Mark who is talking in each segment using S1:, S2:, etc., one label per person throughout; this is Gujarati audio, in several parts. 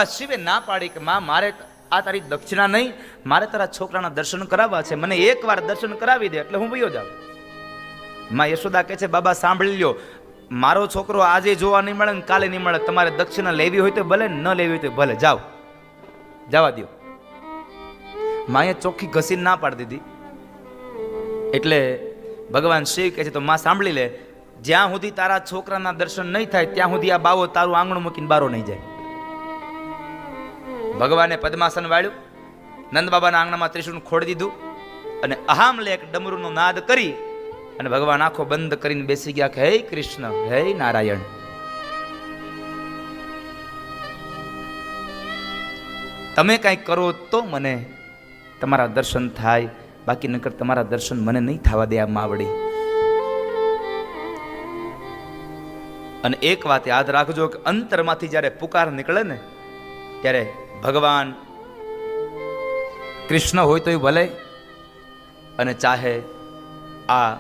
S1: શિવે ના પાડી કે માં મારે આ તારી દક્ષિણા નહીં, મારે તારા છોકરાના દર્શન કરાવવા છે, મને એકવાર દર્શન કરાવી દે એટલે હું વયો જાઉં. માં યશોદા કહે છે બાબા સાંભળી લ્યો, મારો છોકરો આજે જોવા નહીં મળે ને કાલે નહીં મળે, તમારે દક્ષિણા લેવી હોય તો ભલે, ન લેવી હોય તો ભલે, જાઓ, જવા દો. માએ ચોખ્ખી ઘસીને ના પાડી દીધી. એટલે ભગવાન શિવ કહે છે તો માં સાંભળી લે, જ્યાં સુધી તારા છોકરાના દર્શન નહીં થાય ત્યાં સુધી આ બાવો તારું આંગણું મૂકીને બારો નહીં જાય. ભગવાને પદ્માસન વાળ્યું, નંદ બાબાના આંગણામાં ત્રિશૂળ ખોડી દીધું અને અહામ લે એક ડમરૂનો નાદ કરી અને ભગવાન આંખો બંધ કરીને બેસી ગયા કે હે કૃષ્ણ, હે નારાયણ. તમે કંઈક કરો તો મને તમારા દર્શન થાય, બાકી નકર તમારા દર્શન મને નહીં થવા દે આ માવડી. અને એક વાત યાદ રાખજો કે અંતરમાંથી જ્યારે પુકાર નીકળે ને ત્યારે ભગવાન કૃષ્ણ હોય તોય ભલે, અને ચાહે આ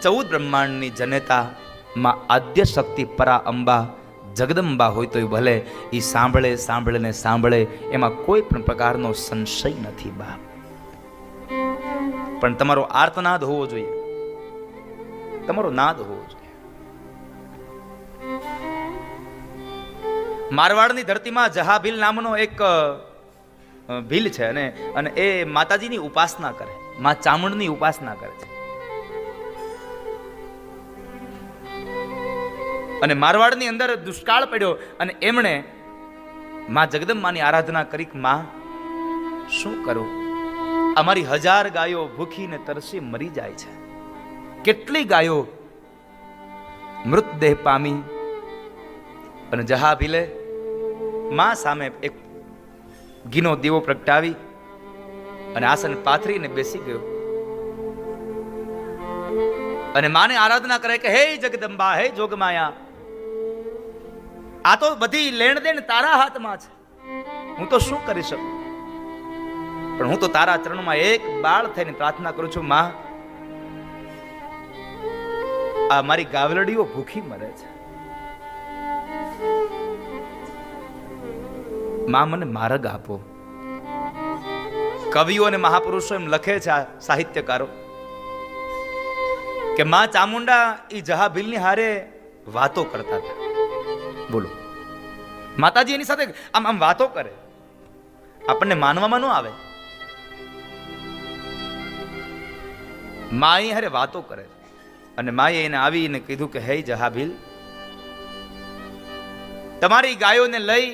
S1: 14 બ્રહ્માંડની જનેતા માં આદ્ય શક્તિ પરા અંબા જગદંબા હોય તોય ભલે, એ સાંભળે સાંભળે ને સાંભળે, એમાં કોઈ પણ પ્રકારનો સંશય નથી બાપ. પણ તમારો આર્તનાદ હોવો જોઈએ, તમારો નાદ હોવો જોઈએ. મારવાડની ધરતીમાં જહાભીલ નામનો એક ભીલ છે અને એ માતાજીની ઉપાસના કરે, માં ચામુંડની ઉપાસના કરે છે. અને મારવાડની અંદર દુષ્કાળ પડ્યો અને એમણે માં જગદંબાની આરાધના કરી કે માં શું કરું, અમારી 1000 ગાયો ભૂખીને તરસી મરી જાય છે. કેટલી ગાયો મૃતદેહ પામી. અને જહાભીલે માં સામે એક ઘીનો દીવો પ્રગટાવી અને આસન પાથરીને બેસી ગયો અને માને આરાધના કરે કે હે જગદંબા, હે જોગમાયા, આ તો બધી લેણ દેણ તારા હાથમાં છે, હું તો શું કરી શકું, પણ હું તો તારા ચરણમાં એક બાળ થઈને પ્રાર્થના કરું છું માં, આ મારી ગાવલડીઓ ભૂખી મરે છે, માં મને માર્ગ આપો. કવિઓ અને મહાપુરુષો એમ લખે છે, આ સાહિત્યકારો, કે માં ચામુંડા એ જહાભીલની હારે વાતો કરતા હતા. બોલો, માતાજી એની સાથે આમ આમ વાતો કરે, આપણને માનવામાં ન આવે. માએ હારે વાતો કરે અને માએ એને આવીને કીધું કે હે જહાભીલ, તમારી ગાયોને લઈ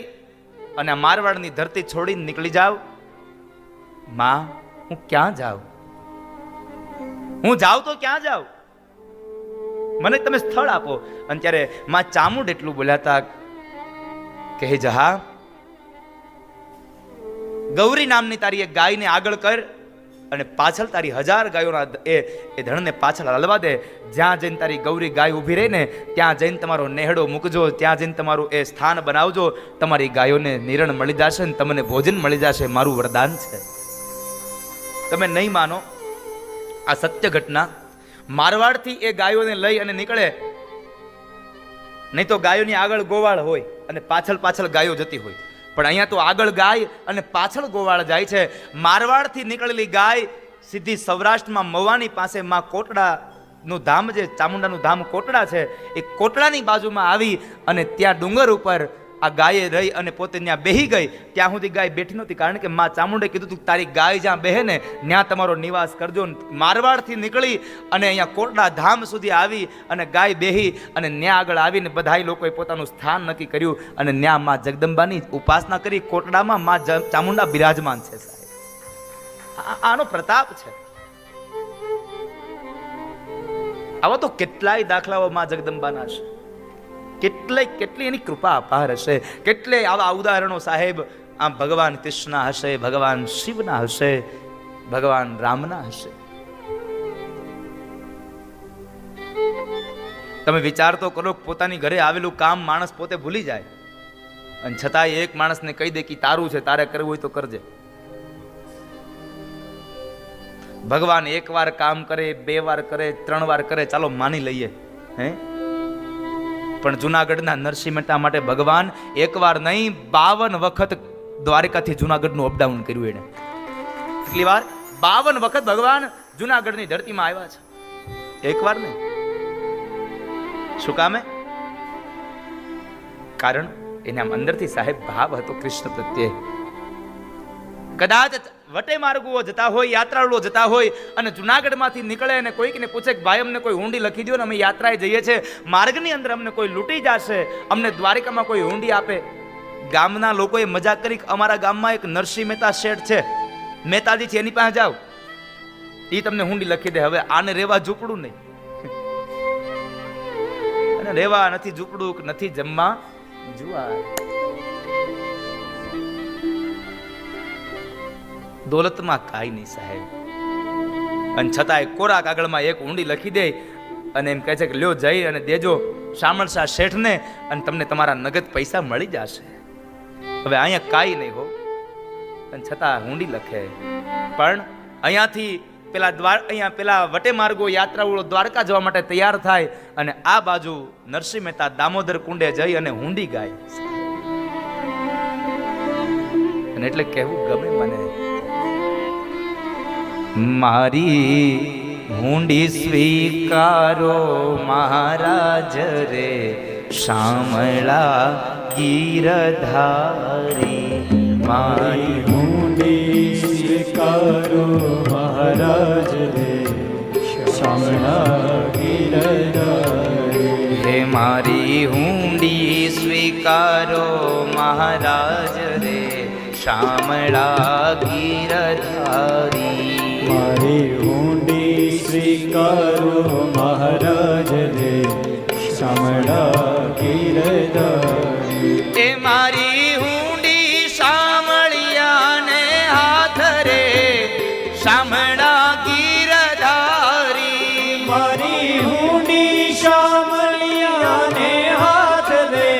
S1: અને આ મારવાડની ધરતી છોડીને નીકળી જાવ. માં હું ક્યાં જાઉં, હું જાઉં તો ક્યાં જાઉં, મને તમે સ્થળ આપો. અને ત્યારે માં ચામુંડ એટલું બોલ્યા હતા કે હે જહા, ગૌરી નામની તારી એક ગાયને આગળ કર અને પાછળ તારી 1000 ગાયોના એ ધણને પાછળ હલવા દે. જ્યાં જઈને તારી ગૌરી ગાય ઊભી રહી ને ત્યાં જઈને તમારો નેહડો મૂકજો, ત્યાં જઈને તમારું એ સ્થાન બનાવજો, તમારી ગાયોને નિરણ મળી જશે ને તમને ભોજન મળી જશે, મારું વરદાન છે. તમે નહીં માનો, આ સત્ય ઘટના. મારવાડથી એ ગાયોને લઈ અને નીકળે, નહીં તો ગાયોની આગળ ગોવાળ હોય અને પાછળ પાછળ ગાયો જતી હોય, પણ અહીંયા તો આગળ ગાય અને પાછળ ગોવાળ જાય છે. મારવાડથી નીકળેલી ગાય સીધી સૌરાષ્ટ્રમાં મવાની પાસે માં કોટડાનું ધામ, જે ચામુંડાનું ધામ કોટડા છે, એ કોટડાની બાજુમાં આવી અને ત્યાં ડુંગર ઉપર આ ગાયે રહી અને પોતે ત્યાં બેહી ગઈ. ત્યાં સુધી ગાય બેઠી નહોતી, કારણ કે માં ચામુંડે કીધું તું તારી ગાય જ્યાં બેહે ને ત્યાં તમારો નિવાસ કરજો. મારવાડથી નીકળી અને અહીંયા કોટડા ધામ સુધી આવી અને ગાય બેહી અને ત્યાં આગળ આવીને બધાય લોકોએ પોતાનું સ્થાન નક્કી કર્યું અને ત્યાં માં જગદંબાની ઉપાસના કરી. કોટડામાં માં ચામુંડા બિરાજમાન છે સાહેબ. આનો પ્રતાપ છે. આવા તો કેટલાય દાખલાઓ માં જગદંબાના છે, કેટલી એની કૃપા અપાર હશે, કેટલે આવા ઉદાહરણો સાહેબ આમ ભગવાન કૃષ્ણ હશે, ભગવાન શિવના હશે, ભગવાન રામના હશે. તમે વિચાર તો કરો, પોતાની ઘરે આવેલું કામ માણસ પોતે ભૂલી જાય અને છતાંય એક માણસને કહી દે કે તારું છે, તારે કરવું હોય તો કરજે. ભગવાન 1 વાર કામ કરે, 2 વાર કરે, 3 વાર કરે, ચાલો માની લઈએ, હે પણ જુનાગઢના નરસિંહ મહેતા માટે ભગવાન એકવાર નહીં 52 વખત દ્વારકાથી જુનાગઢનું અપડાઉન કર્યું. એને કેટલી વાર? 52 વખત ભગવાન જુનાગઢની ધરતીમાં આવ્યા છે, એકવાર નહીં. શું કામે? કારણ એને આમ અંદરથી સાહેબ ભાવ હતો કૃષ્ણ પ્રત્યે. કદાચ વટે માર્ગો જતા હોય, યાત્રાળુઓ જતા હોય અને જુનાગઢમાંથી નીકળે અને કોઈકને પૂછે કે ભાઈ અમને કોઈ હુંડી લખી દો ને, અમે યાત્રાએ જઈએ છીએ, માર્ગની અંદર અમને કોઈ લૂંટી જશે, અમને દ્વારિકામાં કોઈ હુંડી આપે. ગામના લોકોએ મજાક કરી, અમારા ગામમાં એક નરસિંહ મહેતા શેઠ છે, મહેતાજી છે, એની પાસે જાઓ, એ તમને હુંડી લખી દે. હવે આને રેવા ઝૂંપડું નહીં, અને રેવા નથી ઝૂંપડું, નથી જમવા જુવાર. દોલતમાં કાંઈ નહીં સાહેબ. અને છતાંય કોરા કાગળમાં એક ઊંડી લખી દે અને એમ કહે છે કે લ્યો જઈ અને દેજો શામળશા શેઠને, અને તમને તમારા નગદ પૈસા મળી જશે. હવે અહીંયા કાંઈ નહીં હો, અને છતાં ઊંડી લખે. પણ અહીંયાથી અહીંયા પેલા વટે માર્ગો યાત્રાળુઓ દ્વારકા જવા માટે તૈયાર થાય, અને આ બાજુ નરસિંહ મહેતા દામોદર કુંડે જઈ અને હુંડી ગાય. અને એટલે કહેવું ગમે મને, મારી હુંડી સ્વીકારો મહારાજ રે, શામળા ગીરધારી.
S2: મારી હુંડી સ્વીકારો મહારાજ રે, શામળા ગીરધારી.
S1: હે મારી હુંડી સ્વીકારો મહારાજ રે, શામળા ગીરધારી.
S2: મારી હુંડી સ્વીકારો મહારાજ રે, શામળા ગીરધારી.
S1: એ મારી હુંડી શામળિયાને હાથ રે, શામળા ગીરધારી.
S2: મારી હુંડી શામળિયાને હાથ રે,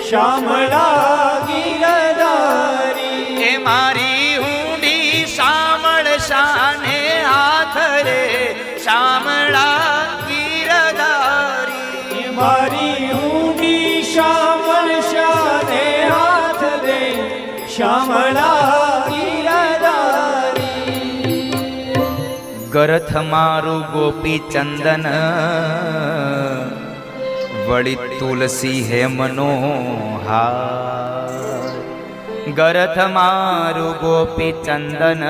S2: શામળા ગીરધારી.
S1: એ મારી હુંડી શામળ શાને હાથ રે, શામળા ગીરધારી.
S2: મારી હુંડી શામળ શાને હાથ રે, શામળા ગીરધારી.
S1: ગરથ મારું ગોપી ચંદન, વળી તુલસી હેમનો હાર. ગરથ મારું ગોપી ચંદન,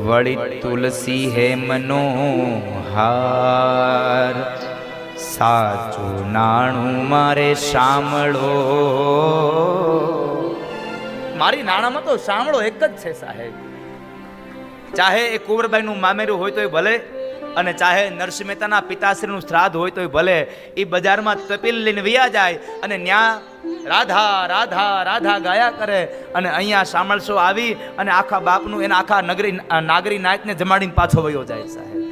S1: વળી તુલસી હેમનો હાર. સાચું નાણું મારે શામળો, મારી નાણામાં તો શામળો એક જ છે સાહેબ. ચાહે એ કુંવરબાઈનું મામેરું હોય તોય ભલે, અને ચાહે નરસિંહ મહેતાના પિતાશ્રીનું શ્રાદ્ધ હોય તોય ભલે, એ બજારમાં તપીલ લઈને વયા જાય અને ન્યા રાધા રાધા રાધા ગાયા કરે, અને અહીંયા શામળશો આવી અને આખા બાપનું એના આખા નાગરી નાયકને જમાડીને પાછો વયો જાય સાહેબ.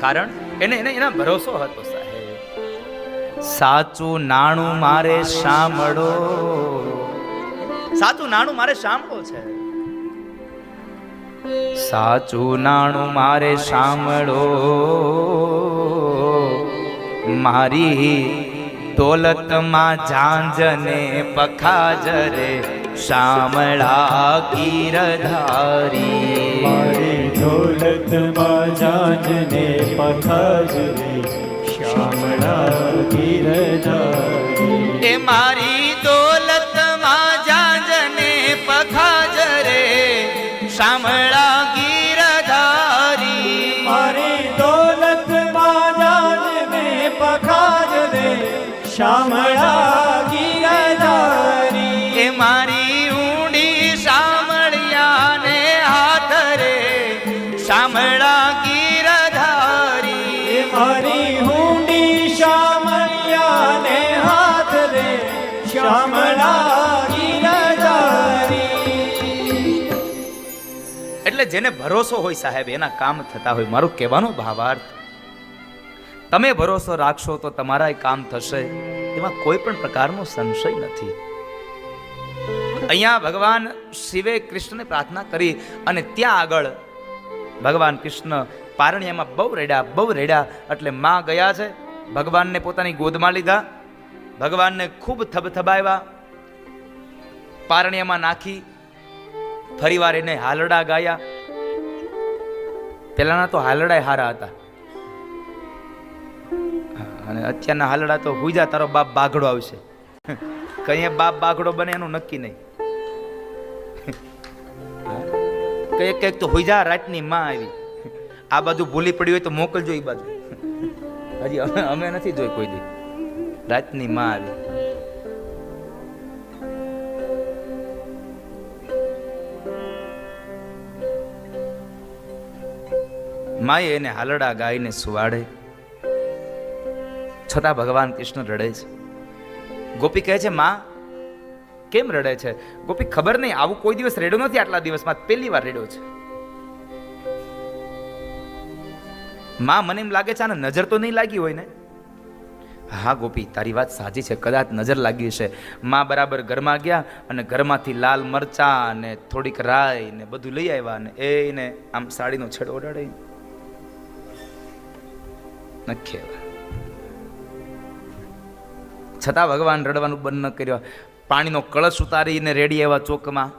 S1: કારણ એને એના ભરોસો હતો સાહેબ. સાચું નાણું મારે શામળો, સાચું નાણું મારે શામળો છે. સાચું નાણું મારે શામળો, મારી દોલતમાં ઝાંઝને પખાજરે, શામળા ગીરધારી.
S2: મારી દોલતમાં ઝાંઝને પખાજરે, શામળા ગીરધારી.
S1: એ મારી દોલતમાં ઝાંઝને પખાજરે, શામળા ગીરધારી.
S2: મારી દોલતમાં ઝાંઝને પખાજરે, શામળા ગીરધારી.
S1: એ મારી ઊંડી શામળિયાને હાથ રે, શામળા ગીરધારી.
S2: મારી હુંડી શામળિયાને હાથ રે, શામળા ગીરધારી.
S1: એટલે જેને ભરોસો હોય સાહેબ એના કામ થતા હોય. મારું કહેવાનો ભાવાર્થ, તમે ભરોસો રાખશો તો તમારા કામ થશે, એમાં કોઈ પણ પ્રકારનો સંશય નથી. અહીંયા ભગવાન શિવે કૃષ્ણને પ્રાર્થના કરી અને ત્યાં આગળ ભગવાન કૃષ્ણ પારણિયામાં બહુ રેડ્યા એટલે માં ગયા છે, ભગવાનને પોતાની ગોદમાં લીધા, ભગવાનને ખૂબ થબથબાવ્યા, પારણિયામાં નાખી, ફરીવાર એને હાલડા ગાયા. પેલાના તો હાલડા હારા હતા, અને અત્યારના હાલડા તો હુજા તારો બાપ બાઘડો આવશે. કઈ બાપ બાઘડો બને એનું નક્કી નહીં. કઈક તો હુજા રાતની માં આવી. આ બાજુ ભૂલી પડી હોય તો મોકલજો એ બાજુ. હજી અમે નથી જોઈ કોઈ દી. રાતની માં આવી. માએ એને હાલડા ગાઈને સુવાડે, છતાં ભગવાન કૃષ્ણ રડે છે. ગોપી કહે છે, માં કેમ રડે છે? ગોપી, ખબર નહીં, આવું કોઈ દિવસ રેડ્યો નથી, આટલા દિવસમાં પહેલી વાર રેડ્યો છે. માં, મને એમ લાગે છે આને નજર તો નહીં લાગી હોય ને? હા ગોપી, તારી વાત સાચી છે, કદાચ નજર લાગી છે. માં બરાબર ઘરમાં ગયા અને ઘરમાંથી લાલ મરચા ને થોડીક રાઈ ને બધું લઈ આવ્યા ને એને આમ સાડીનો છેડો ઓડાડી નખ્યા. છતાં ભગવાન રડવાનું બંધ ન કર્યો. પાણીનો કળશ ઉતારીને રેડી આવ્યા ચોકમાં,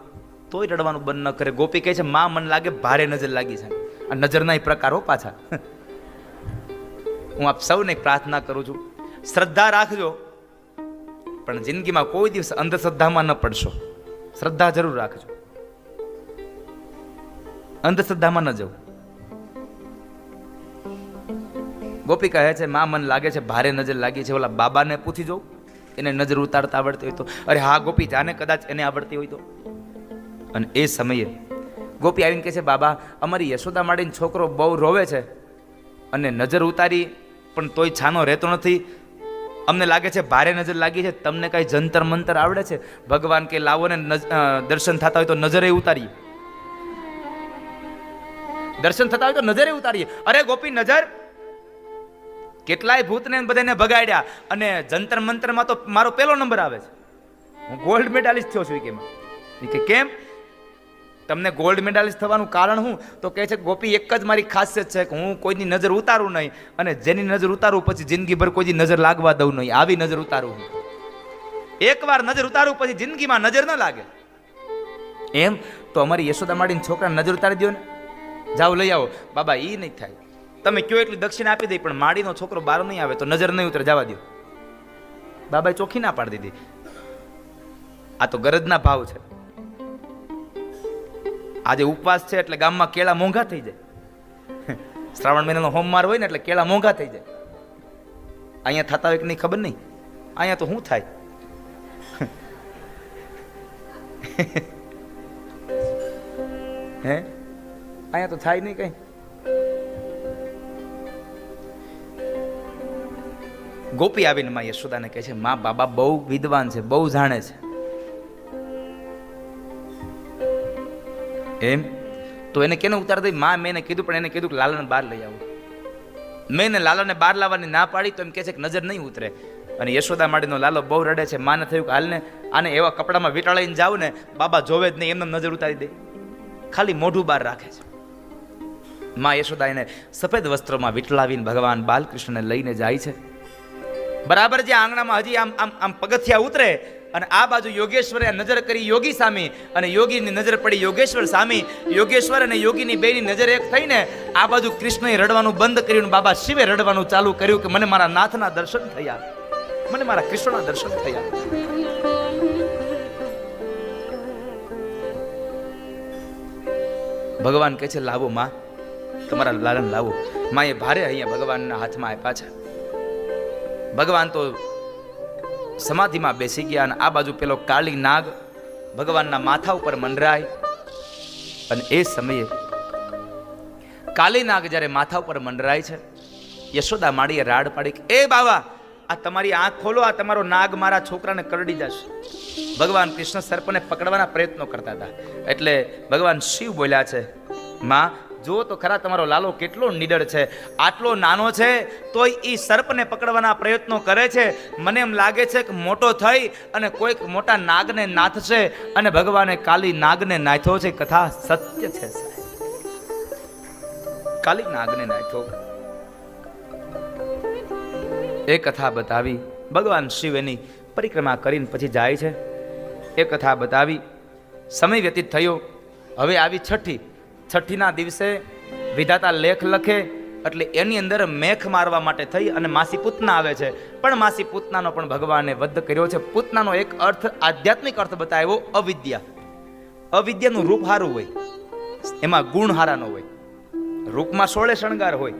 S1: તોય રડવાનું બંધ ન કરે. ગોપી કહે છે, માં મને લાગે ભારે નજર લાગી છે. આ નજરના પ્રકારો પાછા. હું આપ સૌને પ્રાર્થના કરું છું, શ્રદ્ધા રાખજો, પણ જિંદગીમાં કોઈ દિવસ અંધશ્રદ્ધામાં ન પડશો. શ્રદ્ધા જરૂર રાખજો, અંધશ્રદ્ધામાં ન જવું. ગોપી કહે છે, માં મને લાગે છે ભારે નજર લાગી છે, ઓલા બાબાને પૂછી જોઉં, એને નજર ઉતારતા આવડતી હોય તો. અરે હા ગોપી, જાને કદાચ એને આવડતી હોય તો. અને એ સમયે ગોપી આવીને કહે છે, બાબા, અમારી યશોદા માડીનો છોકરો બહુ રોવે છે અને નજર ઉતારી પણ તોય છાનો રહેતો નથી. અમને લાગે છે ભારે નજર લાગી છે. તમને કઈ જંતર મંતર આવડે છે? ભગવાન કે લાવો ને દર્શન થતા હોય તો નજરે ઉતારીએ. દર્શન થતા હોય તો નજરે ઉતારીએ. અરે ગોપી, નજર કેટલાય ભૂતને બધાને ભગાડ્યા અને જંતર મંતરમાં તો મારો પહેલો નંબર આવે છે. હું ગોલ્ડ મેડાલિસ્ટ થયો છું. કે કેમ? તમને ગોલ્ડ મેડાલિસ્ટ થવાનું કારણ શું? તો કહે છે, ગોપી, એક જ મારી ખાસિયત છે કે હું કોઈની નજર ઉતારું નહીં, અને જેની નજર ઉતારું પછી જિંદગીભર કોઈની નજર લાગવા દઉં નહીં. આવી નજર ઉતારું હું. એકવાર નજર ઉતારું પછી જિંદગીમાં નજર ન લાગે. એમ તો અમારી યશોદા માડીને છોકરા નજર ઉતારી દો ને, જાઓ લઈ આવો. બાબા, એ નહીં થાય. તમે કયો એટલી દક્ષિણા આપી દઈ, પણ માડીનો છોકરો બહાર નહીં આવે તો નજર નહીં ઉતરે, જવા દો. બાબાએ ચોખ્ખી ના પાડી દીધી. આ તો ગરજના ભાવ છે. આજે ઉપવાસ છે એટલે ગામમાં કેળા મોંઘા થઈ જાય. શ્રાવણ મહિનાનો હોમવાર હોય ને એટલે કેળા મોંઘા થઈ જાય. અહીંયા થતા હોય કે નહીં ખબર નહીં. અહીંયા તો શું થાય? હે, અહીંયા તો થાય નહીં કઈ. ગોપી આવીને માં યશોદાને કહે છે, માં, બાબા બહુ વિદ્વાન છે, બહુ જાણે છે. એમ તો એને કેને ઉતાર દઈ? માં, મેં એને કીધું, પણ એને કીધું કે લાલાને બહાર લઈ આવો. મેં એને લાલાને બહાર લાવવાની ના પાડી તો એમ કહે છે કે નજર નહીં ઉતરે. અને યશોદા માડીનો લાલો બહુ રડે છે. માને થયું કે હાલને આને એવા કપડામાં વીંટાળીને જાવ ને, બાબા જોવે જ નહીં, એમને નજર ઉતારી દે. ખાલી મોઢું બહાર રાખે છે. માં યશોદા એને સફેદ વસ્ત્રોમાં વીંટળાવીને ભગવાન બાલકૃષ્ણને લઈને જાય છે. બરાબર જે આંગણામાં હજી આમ આમ આમ પગથિયા ઉતરે અને આ બાજુ યોગેશ્વરે નજર કરી યોગી સામે, અને યોગીની નજર પડી યોગેશ્વર સામે. યોગેશ્વર અને યોગીની બેની નજર એક થઈને આ બાજુ કૃષ્ણએ રડવાનું બંધ કર્યું, બાબા શિવે રડવાનું ચાલુ કર્યું કે મને મારા નાથના દર્શન થયા, મને મારા કૃષ્ણના દર્શન થયા. ભગવાન કહે છે, લાવો માં, તમારા લાલન લાવો. માએ ભારે અહીંયા ભગવાનના હાથમાં આપ્યા છે. ભગવાન તો સમાધિમાં બેસી ગયા અને આ બાજુ પેલો કાળી નાગ ભગવાનના માથા ઉપર મંડરાય. અને એ સમયે કાળી નાગ જ્યારે માથા ઉપર મંડરાય છે, યશોદા માડીએ રાડ પાડી કે, એ બાવા, આ તમારી આંખ ખોલો, આ તમારો નાગ મારા છોકરાને કરડી જશે. ભગવાન કૃષ્ણ સર્પને પકડવાના પ્રયત્નો કરતા હતા. એટલે ભગવાન શિવ બોલ્યા છે, માં, જો તો ખરા તમારો લાલો કેટલો નીડર છે. આટલો નાનો છે તોય એ સર્પને પકડવાના પ્રયત્નો કરે છે. મને એમ લાગે છે કે મોટો થઈ અને કોઈક મોટા નાગને નાથશે. અને ભગવાને કાલી નાગને નાથ્યો છે. કથા સત્ય છે. કાલિક નાગને નાખ્યો. એ કથા બતાવી. ભગવાન શિવ એની પરિક્રમા કરીને પછી જાય છે. એ કથા બતાવી. સમય વ્યતીત થયો. હવે આવી છઠ્ઠીના દિવસે વિધાતા લેખ લખે એટલે એની અંદર મેખ મારવા માટે થઈ અને માસી પૂતના આવે છે. પણ માસી પૂતનાનો પણ ભગવાને વધ કર્યો છે. પૂતનાનો એક અર્થ, આધ્યાત્મિક અર્થ બતાવ્યો, અવિદ્યા. અવિદ્યાનું રૂપ હારું હોય, એમાં ગુણ હારા ન હોય. રૂપમાં 16 શણગાર હોય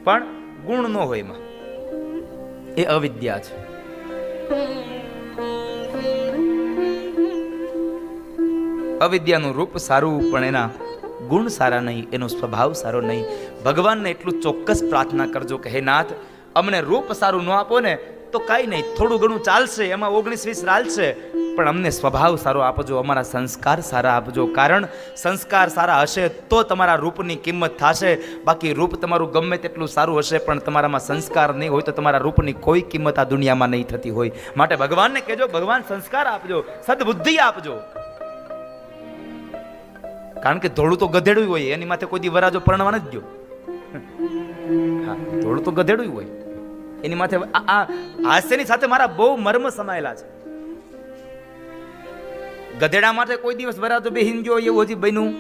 S1: પણ ગુણ ન હોય એમાં. એ અવિદ્યા છે. અવિદ્યાનું રૂપ સારું પણ એના ગુણ સારા નહીં, એનો સ્વભાવ સારો નહીં. ભગવાનને એટલું ચોક્કસ પ્રાર્થના કરજો કે હે નાથ, અમને રૂપ સારું ન આપો ને તો કાંઈ નહીં, થોડું ઘણું ચાલશે, એમાં 19-20 ચાલશે, પણ અમને સ્વભાવ સારો આપજો, અમારા સંસ્કાર સારા આપજો. કારણ સંસ્કાર સારા હશે તો તમારા રૂપની કિંમત થશે. બાકી રૂપ તમારું ગમે તેટલું સારું હશે પણ તમારામાં સંસ્કાર નહીં હોય તો તમારા રૂપની કોઈ કિંમત આ દુનિયામાં નહીં થતી હોય. માટે ભગવાનને કહેજો, ભગવાન સંસ્કાર આપજો, સદબુદ્ધિ આપજો. કારણ કે ધોળું તો ગધેડું હોય, એની માથે કોઈ દી વરાજો પરણવા નથી ગયો. હા, ધોળું તો ગધેડું હોય, એની માથે આ હાસ્યની સાથે મારા બહુ મર્મ સમાયેલા છે. ગધેડા માટે કોઈ દિવસ વરાજો બેહીન ગયો એવું હજી બન્યું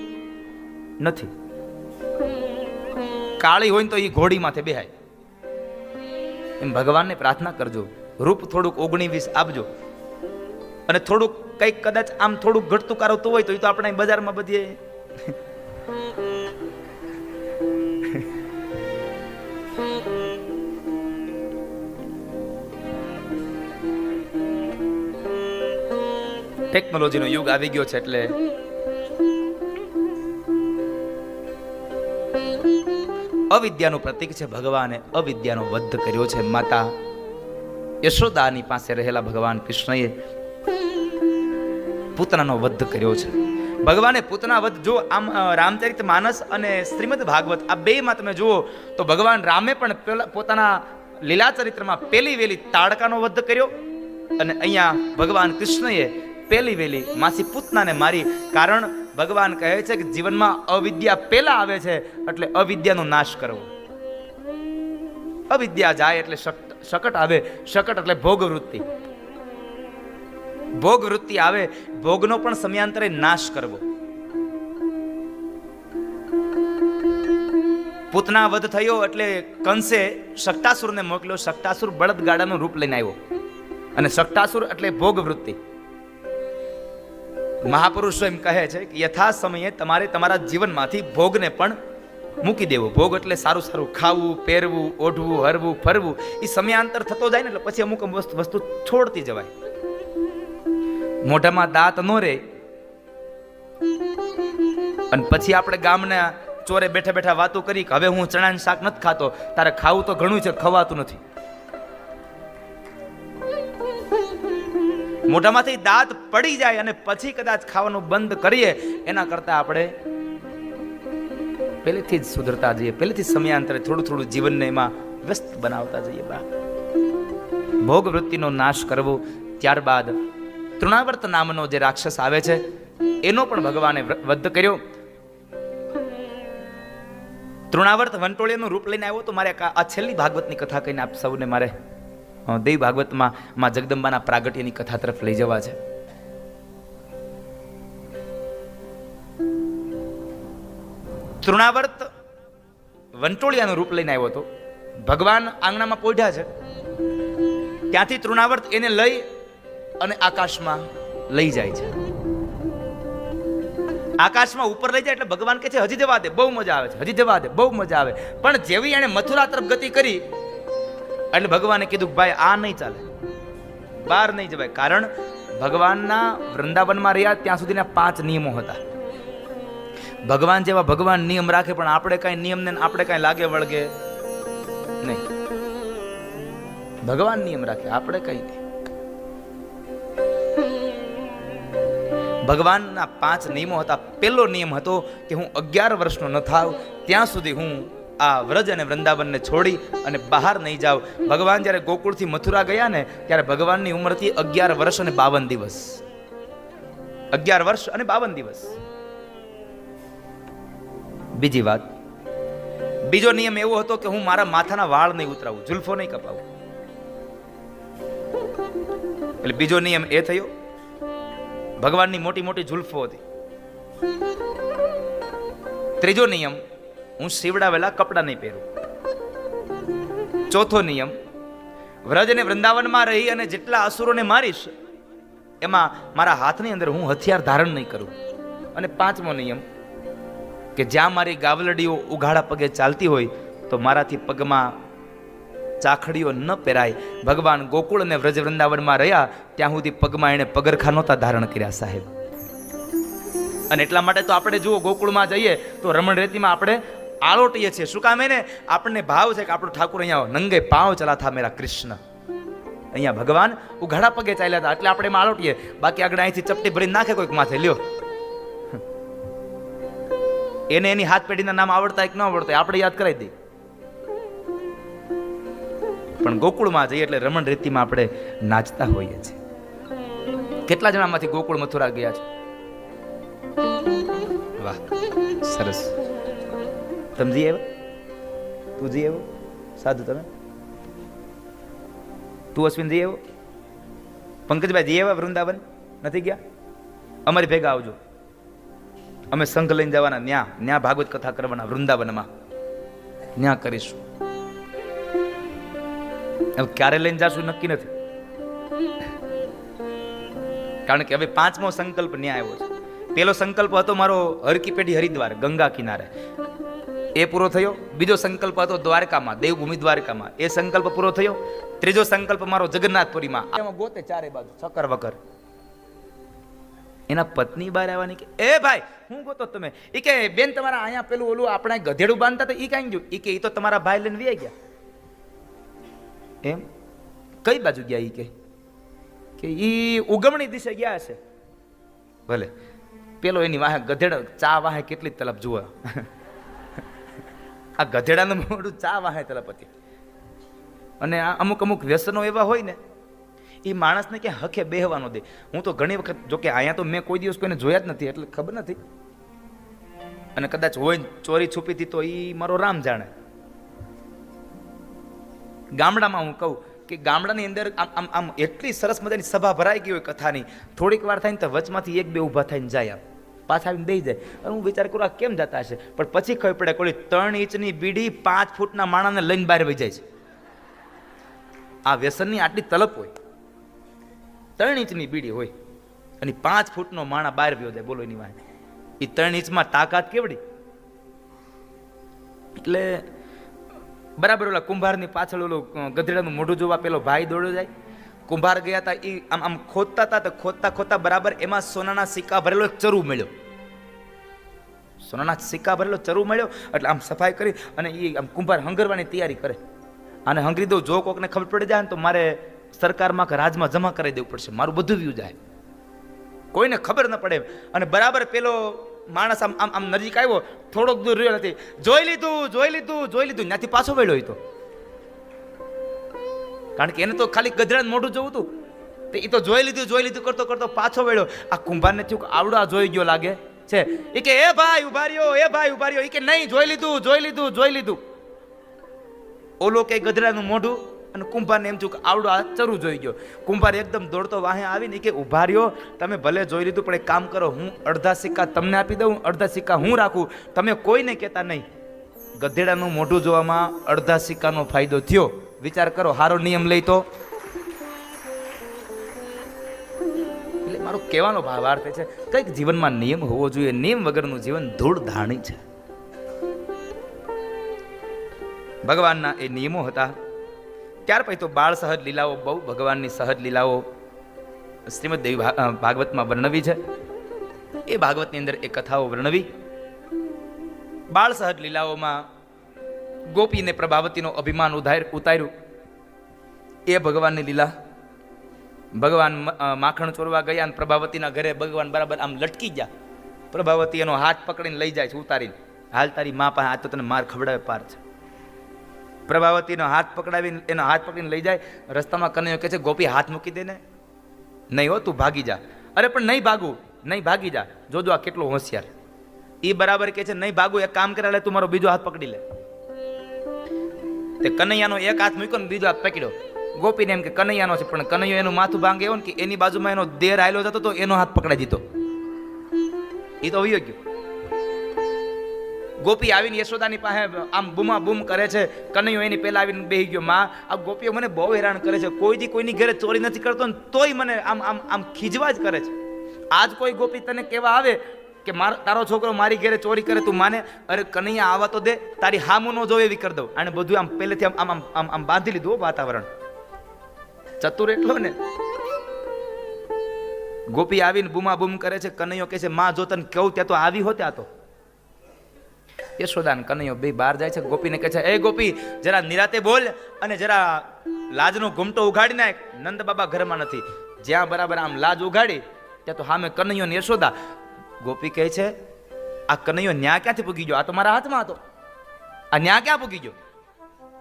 S1: નથી. કાળી હોય ને તો એ ઘોડી માથે બેહાય. એમ ભગવાનને પ્રાર્થના કરજો, રૂપ થોડુંક 19-20 આપજો. અને થોડુંક કંઈક કદાચ આમ થોડુંક ઘટતું કારવતું હોય તો એ તો આપણે બજારમાં બધીએ ટેકનોલોજીનો યુગ આવી ગયો છે એટલે અવિદ્યાનું પ્રતીક છે. ભગવાને અવિદ્યાનો વધ કર્યો છે. માતા યશોદાની પાસે રહેલા ભગવાન કૃષ્ણએ પૂતનાનો વધ કર્યો છે. ભગવાને પૂતના વધ, જો આમ રામચરિત માનસ અને શ્રીમદ ભાગવત આ બેમાં તમે જુઓ તો ભગવાન રામે પણ પોતાના લીલા ચરિત્રમાં પહેલી વેલી તાડકાનો વધ કર્યો અને અહીંયા ભગવાન કૃષ્ણએ પહેલી વેલી માસી પૂતનાને મારી. કારણ ભગવાન કહે છે કે જીવનમાં અવિદ્યા પહેલા આવે છે એટલે અવિદ્યાનો નાશ કરવો. અવિદ્યા જાય એટલે શકટ આવે. શકટ એટલે ભોગવૃત્તિ. ભોગવૃત્તિ આવે, ભોગનો પણ સમયાંતરે નાશ કરવો. પૂતના વધ થયો એટલે કંસે શકટાસુરને મોકલ્યો. શકટાસુર બળદગાડાનું રૂપ લઈને આવ્યો અને શકટાસુર એટલે ભોગવૃત્તિ. મહાપુરુષો એમ કહે છે કે યથા સમયે તમારે તમારા જીવનમાંથી ભોગને પણ મૂકી દેવો. ભોગ એટલે સારું સારું ખાવું, પહેરવું, ઓઢવું, હરવું, ફરવું. એ સમયાંતર થતો જાય ને એટલે પછી અમુક વસ્તુ છોડતી જવાય. મોઢામાં દાંત નો રે અને પછી આપણે ગામના ચોરે બેઠા બેઠા વાતો કરી કે હવે હું ચણાનું શાક નથી ખાતો. તારે ખાવું તો ઘણું છે, ખવાતું નથી. મોઢામાંથી દાંત પડી જાય અને પછી કદાચ ખાવાનું બંધ કરીએ એના કરતા આપણે પહેલેથી જ સુધરતા જઈએ, પહેલેથી સમયાંતરે થોડું થોડું જીવનને એમાં વ્યસ્ત બનાવતા જઈએ. ભોગ વૃત્તિનો નાશ કરવો. ત્યારબાદ તૃણાવર્ત નામનો જે રાક્ષસ આવે છે એનો પણ ભગવાને વધ કર્યો. તૃણાવર્ત વંટોળિયાનું રૂપ લઈને આવ્યો. તો મારે આ છેલ્લી ભાગવતની કથા કહીને આપ સૌને મારે દેવી ભાગવતમાં માં જગદંબાના પ્રાગટ્યની કથા તરફ લઈ જવા છે. તૃણાવર્ત વંટોળિયાનું રૂપ લઈને આવ્યો હતો. ભગવાન આંગણામાં પોઢ્યા છે. ત્યાંથી તૃણાવર્ત એને લઈ અને આકાશમાં લઈ જાય છે. આકાશમાં ઉપર લઈ જાય એટલે ભગવાન કહે છે હજી જવા દે, બહુ મજા આવે છે, હજી જવા દે, બહુ મજા આવે. પણ જેવી એને મથુરા તરફ ગતિ કરી એટલે ભગવાને કીધું ભાઈ આ નહીં ચાલે, બહાર નહીં જવાય. કારણ ભગવાનના વૃંદાવનમાં રહ્યા ત્યાં સુધીના 5 નિયમો હતા. ભગવાન જેવા ભગવાન નિયમ રાખે પણ આપણે કઈ નિયમ ને આપણે કઈ લાગે વળગે નહીં. ભગવાન નિયમ રાખે, આપણે કઈ નહીં. ભગવાનના 5 નિયમો હતા. પહેલો નિયમ હતો કે હું 11 વર્ષનો ન થાવ ત્યાં સુધી હું આ વ્રજ અને વૃંદાવનને છોડી અને બહાર નહીં જાવ. ભગવાન જ્યારે ગોકુળથી મથુરા ગયા ને ત્યારે ભગવાનની ઉંમર હતી 11 વર્ષ અને 52 દિવસ. 11 વર્ષ અને 52 દિવસ. બીજી વાત, બીજો નિયમ એવો હતો કે હું મારા માથાના વાળ નહીં ઉતરાવું, જુલ્ફો નહીં કપાવું. એટલે બીજો નિયમ એ થયો. ભગવાનની મોટી મોટી જુલ્ફો હતી. ત્રીજો નિયમ, હું સીવડાવેલા કપડાં નહીં પહેરું. ચોથો નિયમ, વ્રજ અને વૃંદાવનમાં રહી અને જેટલા અસુરોને મારીશ એમાં મારા હાથની અંદર હું હથિયાર ધારણ નહીં કરું. અને પાંચમો નિયમ કે જ્યાં મારી ગાવલડીઓ ઉઘાડા પગે ચાલતી હોય તો મારાથી પગમાં ચાખડીઓ ન પહેરાય. ભગવાન ગોકુળ અને વ્રજ વૃંદાવનમાં રહ્યા ત્યાં સુધી પગમાં એણે પગરખા નહોતા ધારણ કર્યા સાહેબ. અને એટલા માટે તો આપણે જુઓ ગોકુળમાં જઈએ તો રમણ રેતીમાં આપણે આલોટીએ છીએ. શું કામ? એને આપણને ભાવ છે કે આપણો ઠાકુર અહીંયા નંગે પાવ ચલા થા મેરા કૃષ્ણ. અહીંયા ભગવાન ઉઘાડા પગે ચાલ્યા હતા એટલે આપણે એમાં આલોટીએ. બાકી આગળ અહીંથી ચપટી ભરીને નાખે કોઈક માથે, લ્યો. એને એની હાથ પેઢીના નામ આવડતા કે ન આવડતા આપણે યાદ કરાવી દઈએ. પણ ગોકુળમાં જઈએ એટલે રમણ રેતીમાં આપણે નાચતા હોઈએ છીએ. કેટલા જણામાંથી ગોકુળ મથુરા ગયા છે? વાહ, સરસ. તમે જી આવ્યો? તું જી આવ્યો? સાધુ તમે? તું અશ્વિન જી આવ્યો? પંકજભાઈ જી આવ્યા વૃંદાવન? નથી ગયા? અમારી ભેગા આવજો. અમે સંઘ લઈને જવાના, ન્યા ભાગવત કથા કરવાના વૃંદાવનમાં. ન્યા કરીશું. હવે ક્યારે લઈને જશું નક્કી નથી, કારણ કે હવે 5મો સંકલ્પ ન્યા આવ્યો છે. પેલો સંકલ્પ હતો મારો હરકી પેઢી હરિદ્વાર ગંગા કિનારે, એ પૂરો થયો. બીજો સંકલ્પ હતો દ્વારકામાં, દેવભૂમિ દ્વારકામાં, એ સંકલ્પ પૂરો થયો. ત્રીજો સંકલ્પ મારો જગન્નાથપુરીમાં. એમાં ગોતે ચારે બાજુ ચક્કર વકર. એના પત્ની બહાર આવવાની કે એ ભાઈ હું ગોતો તમે? એ કે બેન તમારા અહીંયા પેલું ઓલું આપણે ગધેડું બાંધતા તો એ કાંઈ ગયું? એ કે એ તો તમારા ભાઈ લઈને વી ગયા. એમ? કઈ બાજુ ગયા? એ કે ઈ ઉગમણી દિશે ગયા હશે. ભલે. પેલો એની વાહે ગધેડા ચા વાહે કેટલી તલપ જુઓ. આ ગધેડાનું મોઢું ચા વાહે તલપ હતી. અને આ અમુક અમુક વ્યસનો એવા હોય ને, એ માણસને ક્યાં હકે બેહવાનો દે. હું તો ઘણી વખત, જો કે અહીંયા તો મેં કોઈ દિવસ કોઈને જોયા જ નથી એટલે ખબર નથી, અને કદાચ હોય ચોરી છુપીથી તો એ મારો રામ જાણે. ગામડામાં હું કહું કે ગામડાની અંદર આમ આમ એટલી સરસ મજાની સભા ભરાઈ ગઈ હોય કથાની, થોડીક વાર થાય ને તો વચમાંથી એક બે ઊભા થઈને જાય, આમ પાછા આવીને દઈ જાય. અને હું વિચાર કરું આ કેમ જતા હશે, પણ પછી ખબર પડે કોઈ 3 ઇંચની બીડી 5 ફૂટના માણાને લઈને બહાર વહી જાય છે. આ વ્યસનની આટલી તલપ હોય. 3 ઇંચની બીડી હોય અને 5 ફૂટનો માણા બહાર વ્યો જાય. બોલો એની વાત. એ 3 ઇંચમાં તાકાત કેવડી. એટલે બરાબર ઓલા કુંભારની પાછળ ઓલું ગધેડાનું મોઢું જોવા પેલો ભાઈ દોડ્યો જાય. કુંભાર ગયા હતા, એ આમ આમ ખોદતા હતા તો ખોદતા ખોદતા બરાબર એમાં સોનાના સિક્કા ભરેલો એક ચરુ મળ્યો. સોનાના સિક્કા ભરેલો ચરુ મળ્યો એટલે આમ સફાઈ કરી અને એ આમ કુંભાર હંગરવાની તૈયારી કરે. અને હંગરી દઉં, જો કોકને ખબર પડી જાય ને તો મારે સરકારમાં કે રાજમાં જમા કરી દેવું પડશે, મારું બધું વ્યુ જાય, કોઈને ખબર ન પડે. અને બરાબર પેલો માણસ આમ આમ આમ નજીક આવ્યો, થોડોક દૂર રહ્યો નથી, જોઈ લીધું ત્યાંથી પાછો વળ્યો. તો કારણ કે એને તો ખાલી ગધેડા મોઢું જોવું હતું, એ તો જોઈ લીધું કરતો કરતો પાછો વળ્યો. આ કુંભારને થયું કે આવડો આ જોઈ ગયો લાગે છે. એ કે એ ભાઈ ઉભા રહ્યો. એ કે નહીં, જોઈ લીધું. ઓલો કે ગધેડાનું મોઢું અને કુંભારને એમ થયું કે આવડો આ ચરું જોઈ ગયો. કુંભાર એકદમ દોડતો વાહે આવીને કે ઉભા રહ્યો, તમે ભલે જોઈ લીધું પણ એક કામ કરો, હું અડધા સિક્કા તમને આપી દઉં, અડધા સિક્કા હું રાખું, તમે કોઈને કહેતા નહીં. ગધેડાનું મોઢું જોવામાં અડધા સિક્કાનો ફાયદો થયો. વિચાર કરો, હારો નિયમ લઈ તો. એટલે મારો કહેવાનો ભાવાર્થ છે, કંઈક જીવનમાં નિયમ હોવો જોઈએ. નિયમ વગરનું જીવન ધૂળ ધાણી છે. ભગવાનના એ નિયમો હતા. ત્યાર પછી તો બાળ સહજ લીલાઓ, બહુ ભગવાનની સહજ લીલાઓ શ્રીમદ દેવી ભાગવતમાં વર્ણવી છે. એ ભાગવતની અંદર એ કથાઓ વર્ણવી. બાળ સહજ લીલાઓમાં ગોપીને પ્રભાવતીનો અભિમાન ઉતાર્યું. એ ભગવાનની લીલા. ભગવાન માખણ ચોરવા ગયા અને પ્રભાવતીના ઘરે ભગવાન બરાબર આમ લટકી ગયા. પ્રભાવતી એનો હાથ પકડીને લઈ જાય છે ઉતારીને, હાલ તારી મા પાસે, આ તો તને માર ખવડાવે પાર છે. પ્રભાવતીનો હાથ પકડાવીને એનો હાથ પકડીને લઈ જાય. રસ્તામાં કનૈયો કહે છે ગોપી હાથ મૂકી દે ને. નહીં હો, તું ભાગી જા. અરે પણ નહીં ભાગું, નહીં ભાગી જા, જોજો આ કેટલો હોશિયાર. એ બરાબર કહે છે નહીં ભાગું, એક કામ કરે તું મારો બીજો હાથ પકડી લે. તે કનૈયાનો એક હાથ મૂક્યો ને બીજો હાથ પકડ્યો. ગોપીને એમ કે કનૈયાનો છે, પણ કનૈયો એનું માથું ભાંગે એવો ને કે એની બાજુમાં એનો દેર આવેલો જતો તો એનો હાથ પકડાઈ દીધો. એ તો વયો ગયો. ગોપી આવીને યશોદાની પાસે આમ બૂમા બૂમ કરે છે. કનૈયો એની પહેલા આવીને બેહી ગયો. માં, આ ગોપીઓ મને બહુ હેરાન કરે છે, કોઈ દી કોઈની ઘરે ચોરી નથી કરતો ને તોય મને આમ આમ આમ ખીજવા જ કરે છે. આજ કોઈ ગોપી તને કેવા આવે કે તારો છોકરો મારી ઘરે ચોરી કરે, તું માને? અરે કનૈયા આવા તો દે, તારી હામું ન જોવે એવી કરી દઉં. અને બધું આમ પહેલેથી આમ આમ આમ આમ બાંધી લીધું વાતાવરણ. ચતુર એટલો ને. ગોપી આવીને બૂમા બૂમ કરે છે. કનૈયો કહે છે, માં જો તને કેવું ત્યાં તો આવી હોત. આ તો યશોદા ને કનૈયો બે બહાર જાય છે. ગોપીને કહે છે, એ ગોપી જરા નિરાતે બોલ અને જરા લાજનો ઘૂમટો ઉઘાડી નાખ. નંદ બાબા ઘરમાં નથી. જ્યાં બરાબર આમ લાજ ઉઘાડી ત્યાં તો સામે કનૈયો ને યશોદા. ગોપી કહે છે, આ કનૈયો ન્યા ક્યાંથી પૂગી ગયો? આ તો મારા હાથમાં હતો. આ ન્યા ક્યાં પૂગી ગયો?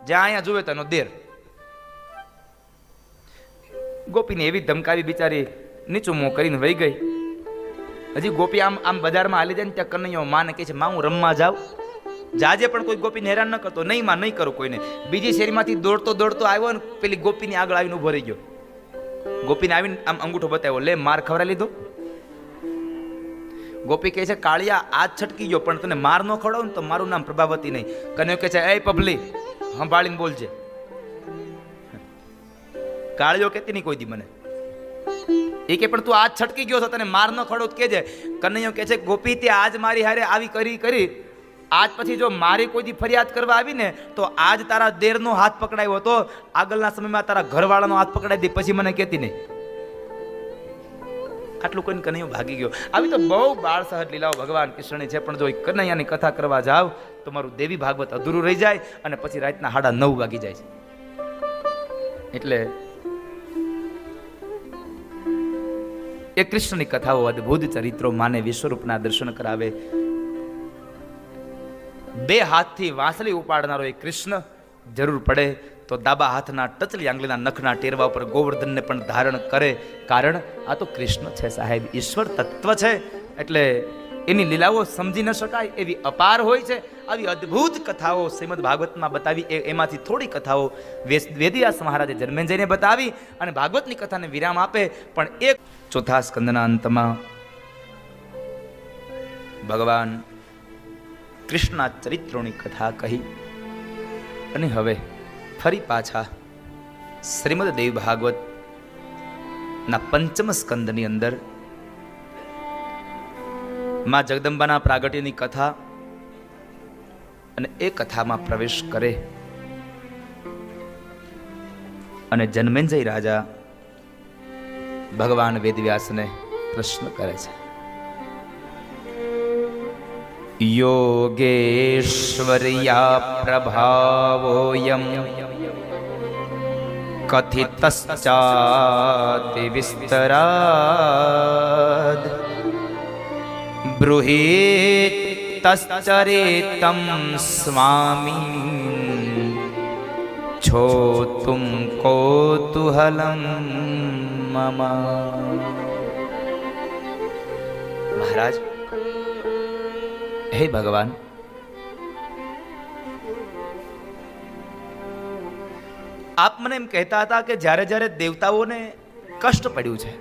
S1: જ્યાં અહીંયા જોવે તેનો દેર. ગોપીને એવી ધમકાવી બિચારી નીચું મોં કરીને વહી ગઈ. હજી ગોપી આમ આમ બજારમાં હાલી જાય ને ત્યાં કનૈયો માને કહે છે, માં હું રમવા જાઉં. જાજે પણ કોઈ ગોપીને હેરાન ન કરતો. નહીં માં, નહીં કરું કોઈને. બીજી શેરીમાંથી દોડતો દોડતો આવ્યો ને પેલી ગોપીની આગળ આવીને ઉભો રહી ગયો. ગોપીને આવીને આમ અંગૂઠો બતાવ્યો, લે માર ખવડાવી લીધો. ગોપી કહે છે, કાળિયા આજ છટકી ગયો, પણ તને માર ન ખવડાવું ને તો મારું નામ પ્રભાવતી નહીં. કનૈયો કહે છે, એ પભલી સંભાળીને બોલજે. કાળિયો કહેતી નહીં કોઈ દી મને. એ કે પણ તું આજ છટકી ગયો છો, તને માર ન ખવડાવું તો કેજે. કનૈયો કહે છે, ગોપી તે આજ મારી હારે આવી કરી આજ પછી જો મારી કોઈ દી ફરિયાદ કરવા આવી ને તો આજ તારા દેરનો હાથ પકડાયો હતો, આગળના સમયમાં તારા ઘરવાળાનો હાથ પકડાઈ દે, પછી મને કહેતી નહીં. આટલું કોઈને કનૈયો ભાગી ગયો. આવી તો બહુ બાળ સહજ લીલાઓ ભગવાન કૃષ્ણની છે, પણ જો કનૈયાની કથા કરવા જાવ તો મારું દેવી ભાગવત અધૂરું રહી જાય અને પછી રાતના 9:30 વાગી જાય છે. એટલે એ કૃષ્ણની કથાઓ અદ્ભુત ચરિત્રો માને વિશ્વરૂપના દર્શન કરાવે. 2 હાથથી વાંસળી ઉપાડનારો એ કૃષ્ણ જરૂર પડે તો ડાબા હાથના ટચલી આંગળીના નખના ટેરવા ઉપર ગોવર્ધનને પણ ધારણ કરે. કારણ આ તો કૃષ્ણ છે સાહેબ, ઈશ્વર તત્વ છે. એટલે એની લીલાઓ સમજી ન શકાય એવી અપાર હોય છે. આવી અદ્ભુત કથાઓ શ્રીમદ ભાગવતમાં બતાવી. એમાંથી થોડી કથાઓ વેદવ્યાસ મહારાજે જન્મેજયને બતાવી અને ભાગવતની કથાને વિરામ આપે. પણ એક 4થા સ્કંદના અંતમાં ભગવાન કૃષ્ણના ચરિત્રોની કથા કહી અને હવે ફરી પાછા શ્રીમદ દેવી ભાગવત ના 5મ સ્કંદની અંદર માં જગદંબાના પ્રાગટ્યની કથા અને એ કથામાં પ્રવેશ કરે અને જન્મેજય રાજા ભગવાન વેદવ્યાસને પ્રશ્ન કરે છે. યોગેશ્વર્યા પ્રભાવોયમ કથિતશ્ચાતિ વિસ્તરાદ બ્રૂહીતશ્ચરિતં સ્વામી છોતુમ કૌતૂહલમ મમ. મહારાજ, હે ભગવાન, આપ મને એમ કહેતા હતા કે જ્યારે જ્યારે દેવતાઓને કષ્ટ પડ્યું છે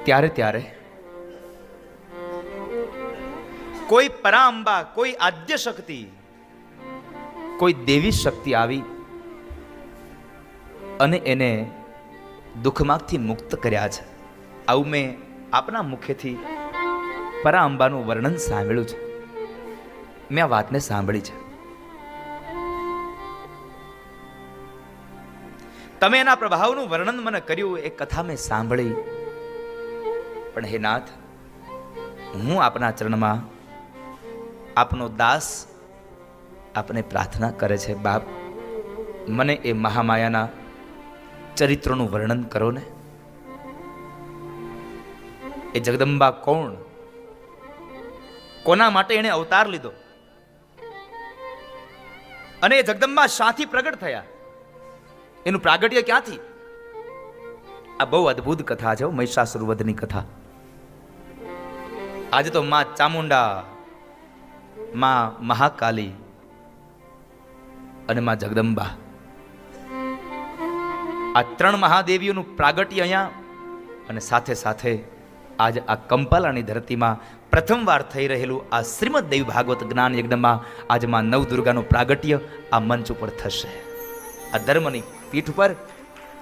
S1: ત્યારે ત્યારે કોઈ પરાંબા, કોઈ આદ્ય શક્તિ, કોઈ દેવી શક્તિ આવી અને એને દુઃખમાંથી મુક્ત કર્યા છે. આવું મેં આપના મુખેથી પરાંબાનું વર્ણન સાંભળ્યું છે. મેં આ વાતને સાંભળી છે. તમે એના પ્રભાવનું વર્ણન મને કર્યું, એ કથા મેં સાંભળી. પણ હે નાથ, હું આપના ચરણમાં આપનો દાસ આપને પ્રાર્થના કરે છે, બાપ મને એ મહામાયાના ચરિત્રોનું વર્ણન કરો ને. એ જગદંબા કોણ, કોના માટે એને અવતાર લીધો અને એ જગદંબા શાથી પ્રગટ થયા, એનું પ્રાગટ્ય ક્યાંથી? આ બહુ અદ્ભુત કથા છે, મહિષાસુર વધની કથા. આજે તો માં ચામુંડા, માં મહાકાલી, અને માં જગદંબા. આ ત્રણ મહાદેવીઓનું પ્રાગટ્ય અહીંયા, અને સાથે સાથે આજ આ કંપાલાની ધરતીમાં પ્રથમવાર થઈ રહેલું આ શ્રીમદ દેવી ભાગવત જ્ઞાન યજ્ઞમાં આજ માં નવદુર્ગાનું પ્રાગટ્ય આ મંચ ઉપર થશે. આ ધર્મની પીઠ ઉપર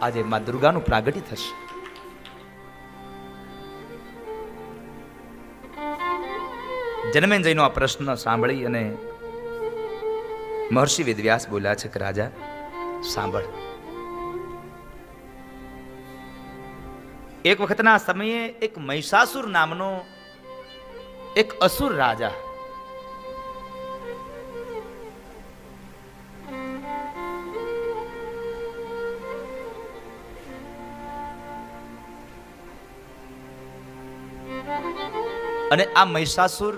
S1: આજે માં દુર્ગાનું પ્રાગટ્ય થશે. જનમેજયનો આ પ્રશ્ન સાંભળી અને મહર્ષિ વેદવ્યાસ બોલ્યા છે કે રાજા સાંભળ, એક વખતના સમયે એક મહિષાસુર નામનો એક અસુર રાજા અને આ મહિષાસુર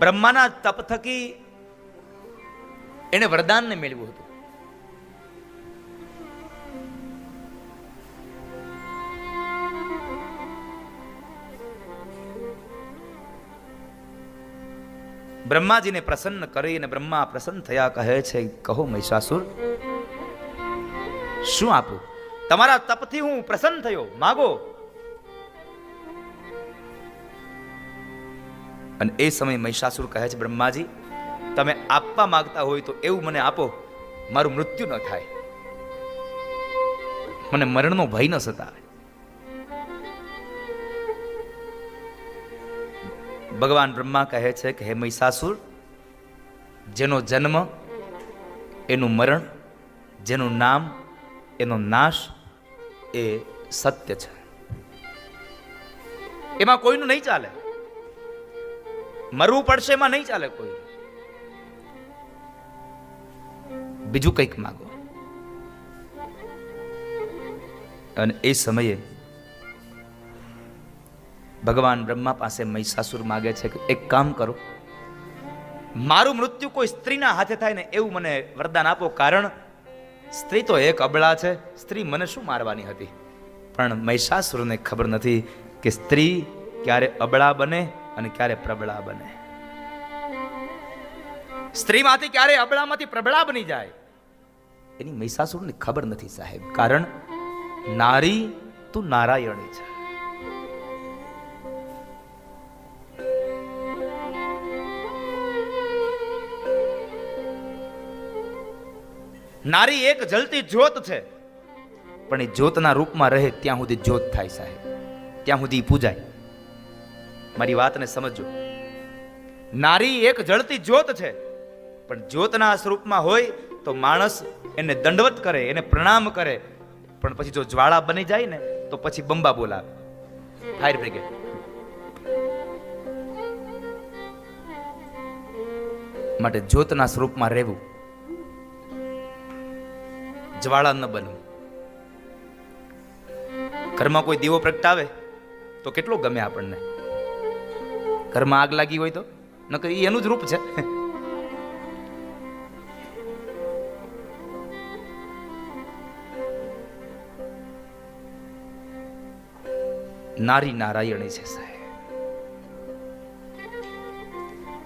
S1: બ્રહ્માના તપ થકી એને વરદાનને મેળવ્યું હતું. બ્રહ્માજીને પ્રસન્ન કરી અને બ્રહ્મા પ્રસન્ન થયા, કહે છે કહો મહિષાસુર શું આપું? તમારા તપથી હું પ્રસન્ન થયો, માગો. અને એ સમયે મહિષાસુર કહે છે બ્રહ્માજી તમે આપવા માંગતા હોય તો એવું મને આપો, મારું મૃત્યુ ન થાય, મને મરણનો ભય ન સતાવે. ભગવાન બ્રહ્મા કહે છે કે હે મહિષાસુર, જેનો જન્મ એનું મરણ, જેનું નામ એનો નાશ એ સત્ય છે, એમાં કોઈનું નહીં ચાલે. મરવું પડશે એમાં નહીં ચાલે કોઈ. બીજું કંઈક માગો. અને એ સમયે ભગવાન બ્રહ્મા પાસે મહિષાસુર માગે છે કે એક કામ કરો, મારું મૃત્યુ કોઈ સ્ત્રીના હાથે થાય ને એવું મને વરદાન આપો, કારણ સ્ત્રી તો એક અબળા છે, સ્ત્રી મને શું મારવાની હતી. પણ મહિષાસુરને ખબર નથી કે સ્ત્રી ક્યારે અબળા બને અને ક્યારે પ્રબળા બને. સ્ત્રીમાંથી ક્યારે અબળામાંથી પ્રબળા બની જાય એની મહિષાસુરને ખબર નથી સાહેબ, કારણ નારી તું નારાયણી છે. નારી એક જલતી જ્યોત છે, પણ એ જ્યોતના રૂપમાં રહે ત્યાં સુધી જ્યોત થાય સાહેબ, ત્યાં સુધી પૂજાય. મારી વાતને સમજો. નારી એક જળતી જ્યોત છે, પણ જ્યોતના સ્વરૂપમાં હોય તો માણસ એને દંડવત કરે, એને પ્રણામ કરે, પણ પછી જો જ્વાળા બની જાય ને તો પછી બંબા બોલાવે, ફાયર બ્રિગેડ. માટે જ્યોતના સ્વરૂપમાં રહેવું, જ્વાળા ન બનવું. ઘરમાં કોઈ દીવો પ્રગટાવે તો કેટલો ગમે આપણને. ઘરમાં આગ લાગી હોય તો નકર એનું જ રૂપ છે. નારી નારાયણી છે સાહેબ.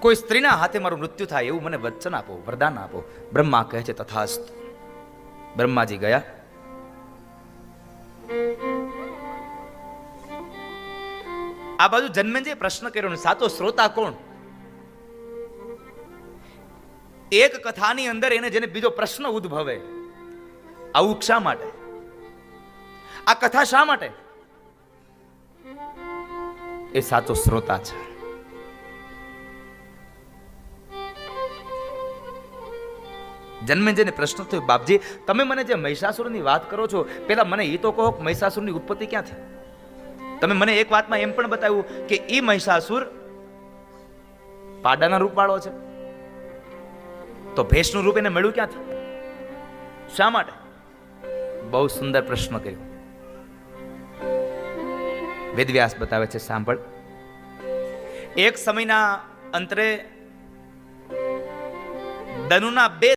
S1: કોઈ સ્ત્રીના હાથે મારું મૃત્યુ થાય એવું મને વચન આપો, વરદાન આપો. બ્રહ્મા કહે છે તથાસ્તુ. બ્રહ્માજી ગયા. આ બાજુ જન્મેજય પ્રશ્ન કર્યો ને સાચો શ્રોતા કોણ? એક કથાની અંદર એને જેને બીજો પ્રશ્ન ઉદ્ભવે, આવું શા માટે? આ કથા શા માટે? એ સાચો શ્રોતા છે. જન્મેજયને પ્રશ્ન થયો, બાપજી તમે મને જે મહિષાસુરની વાત કરો છો, પેલા મને એ તો કહો મહિષાસુરની ઉત્પત્તિ ક્યાંથી? તમે મને એક વાતમાં એમ પણ બતાવ્યું કે એ મહિષાસુર પાડાના રૂપ વાળો છે, તો ભેંસનું રૂપ એને મળ્યું ક્યાંથી? શા માટે? બહુ સુંદર પ્રશ્ન કર્યો. વેદવ્યાસ બતાવે છે, સાંભળ. એક સમયના અંતરે ધનુના બે